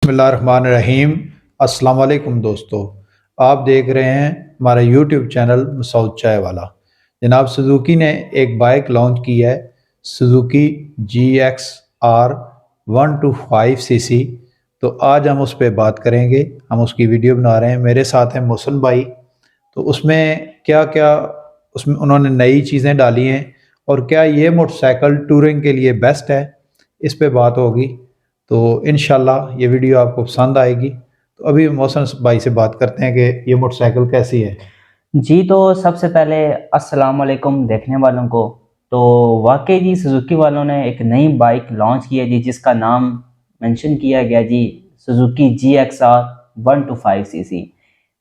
बिस्मिल्लाहिर्रहमानिर्रहीम। अस्सलाम वालेकुम दोस्तों, आप देख रहे हैं हमारा यूट्यूब चैनल मसऊद चाय वाला। जनाब सुजुकी ने एक बाइक लॉन्च की है, सुजुकी GXR 125cc। तो आज हम उस पर बात करेंगे, हम उसकी वीडियो बना रहे हैं। मेरे साथ हैं मोहसिन भाई। तो उसमें क्या क्या उसमें उन्होंने नई चीज़ें डाली हैं और क्या ये मोटरसाइकिल टूरिंग के लिए बेस्ट है, इस पे बात होगी। तो इंशाल्लाह ये वीडियो आपको पसंद आएगी। तो अभी मोहसिन भाई से बात करते हैं कि ये मोटरसाइकिल कैसी है। जी, तो सबसे पहले अस्सलाम वालेकुम देखने वालों को। तो वाकई जी सुजुकी वालों ने एक नई बाइक लॉन्च की है जी, जिसका नाम मेंशन किया गया जी, सुजुकी GXR 125cc।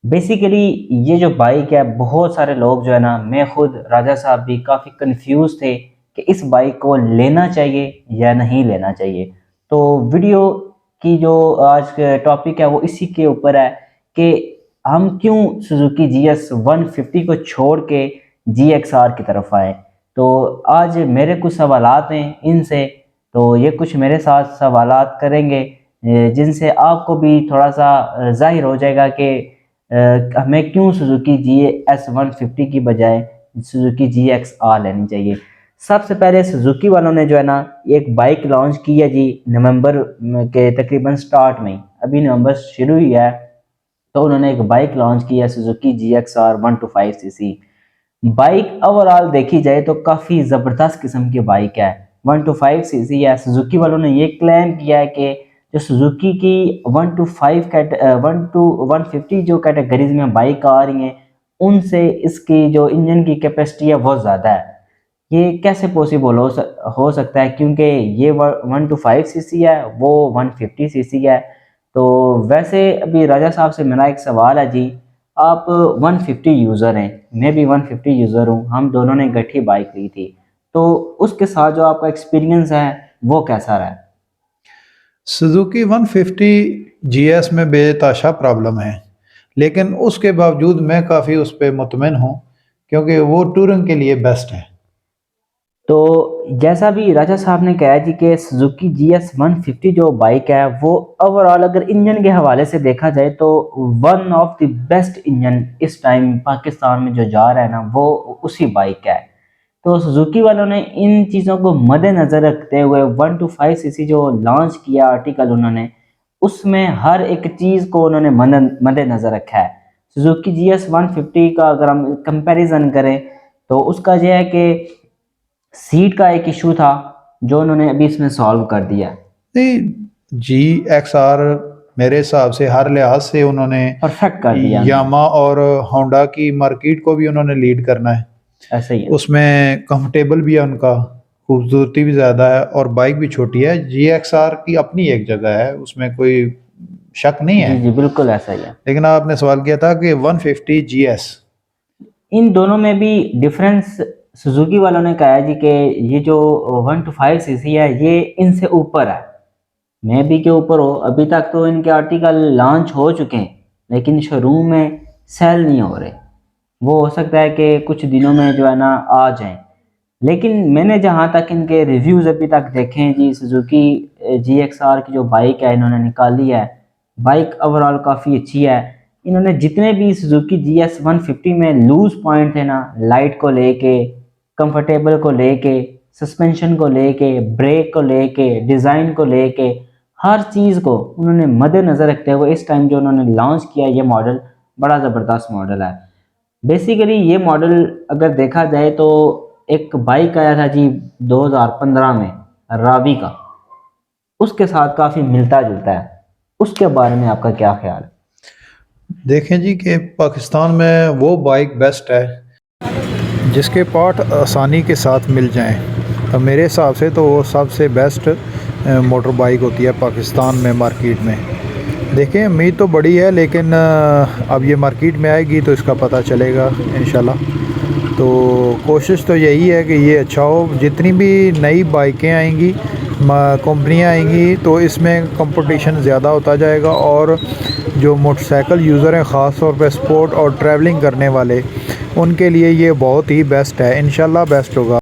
बेसिकली ये जो बाइक है, बहुत सारे लोग जो है ना, मैं खुद राजा साहब भी काफ़ी कंफ्यूज थे कि इस बाइक को लेना चाहिए या नहीं लेना चाहिए। तो वीडियो की जो आज टॉपिक है वो इसी के ऊपर है कि हम क्यों सुजुकी GS 150 को छोड़ के GXR की तरफ आए। तो आज मेरे कुछ सवालात हैं इनसे, तो ये कुछ मेरे साथ सवालात करेंगे जिनसे आपको भी थोड़ा सा जाहिर हो जाएगा कि हमें क्यों सुजुकी GS 150 की बजाय सुजुकी GXR लेनी चाहिए। सबसे पहले सुजुकी वालों ने जो है ना एक बाइक लॉन्च की है जी, नवंबर के तकरीबन स्टार्ट में, अभी नवंबर शुरू ही है। तो उन्होंने एक बाइक लॉन्च की है Suzuki GXR 125cc। Bike overall देखी जाए तो काफ़ी ज़बरदस्त किस्म की बाइक है, 125cc है। सुजुकी वालों ने ये क्लेम किया है कि जो सुजुकी की 150 जो कैटेगरीज में बाइक आ रही हैं, उनसे इसकी जो इंजन की कैपेसिटी है वो ज़्यादा है। ये कैसे पॉसिबल हो सकता है, क्योंकि ये 125cc है, वो 150cc है। तो वैसे अभी राजा साहब से मेरा एक सवाल है जी, आप 150 यूज़र हैं, मैं भी 150 यूज़र हूँ, हम दोनों ने इकट्ठी बाइक ली थी। तो उसके साथ जो आपका एक्सपीरियंस है वो कैसा रहा? सुजुकी 150 GS में बेताशा प्रॉब्लम है, लेकिन उसके बावजूद मैं काफ़ी उस पर मुतमिन हूँ क्योंकि वो टूरिंग के लिए बेस्ट है। तो जैसा भी राजा साहब ने कहा जी कि सुजुकी GS 150 जो बाइक है वो ओवरऑल अगर इंजन के हवाले से देखा जाए तो one of the best engine इस टाइम पाकिस्तान में जो जा रहा है ना, वो उसी बाइक का है। तो सुजुकी वालों ने इन चीज़ों को मद्देनज़र रखते हुए 125cc जो लॉन्च किया आर्टिकल उन्होंने, उसमें हर एक चीज़ को उन्होंने मद्देनज़र रखा है। सुजुकी GS 150 का अगर हम कंपैरिजन करें तो उसका यह है कि सीट का एक इशू था जो उन्होंने अभी इसमें सॉल्व कर दिया। नहीं, GXR मेरे हिसाब से हर लिहाज से उन्होंने परफेक्ट कर दिया यामा और होंडा की मार्केट को भी उन्होंने लीड करना है। ऐसा ही है। उसमें कंफर्टेबल भी है, उनका खूबसूरती भी ज़्यादा है और बाइक भी छोटी है। GXR की अपनी एक जगह है, उसमें कोई शक नहीं है। जी जी, बिल्कुल ऐसा ही है। लेकिन आपने सवाल किया था कि 150 GS, इन दोनों में भी डिफरेंस सुजुकी वालों ने कहा है जी कि ये जो 125cc है ये इनसे ऊपर है, मैं भी के ऊपर हो। अभी तक तो इनके आर्टिकल लॉन्च हो चुके हैं लेकिन शोरूम में सेल नहीं हो रहे। वो हो सकता है कि कुछ दिनों में जो है ना आ जाएं। लेकिन मैंने जहाँ तक इनके रिव्यूज़ अभी तक देखे हैं जी, सुजुकी GXR की जो बाइक है इन्होंने निकाली है, बाइक ओवरऑल काफ़ी अच्छी है। इन्होंने जितने भी सुजुकी GS 150 में लूज पॉइंट थे ना, लाइट को लेके, कंफर्टेबल को लेके, सस्पेंशन को लेके, ब्रेक को लेके, डिज़ाइन को लेके, हर चीज़ को उन्होंने मद्देनज़र रखते हुए इस टाइम जो उन्होंने लॉन्च किया ये मॉडल बड़ा ज़बरदस्त मॉडल है। बेसिकली ये मॉडल अगर देखा जाए तो एक बाइक आया था जी 2015 में, रावी का, उसके साथ काफ़ी मिलता जुलता है। उसके बारे में आपका क्या ख्याल है? देखें जी कि पाकिस्तान में वो बाइक बेस्ट है जिसके पार्ट आसानी के साथ मिल जाएं। तो मेरे हिसाब से तो वो सबसे बेस्ट मोटर बाइक होती है पाकिस्तान में मार्केट में। देखें उम्मीद तो बड़ी है, लेकिन अब ये मार्केट में आएगी तो इसका पता चलेगा इंशाल्लाह। तो कोशिश तो यही है कि ये अच्छा हो। जितनी भी नई बाइकें आएंगी, कंपनियां आएंगी, तो इसमें कंपटीशन ज़्यादा होता जाएगा और जो मोटरसाइकिल यूज़र हैं, ख़ास तौर पे स्पोर्ट और ट्रैवलिंग करने वाले, उनके लिए ये बहुत ही बेस्ट है। इंशाल्लाह बेस्ट होगा।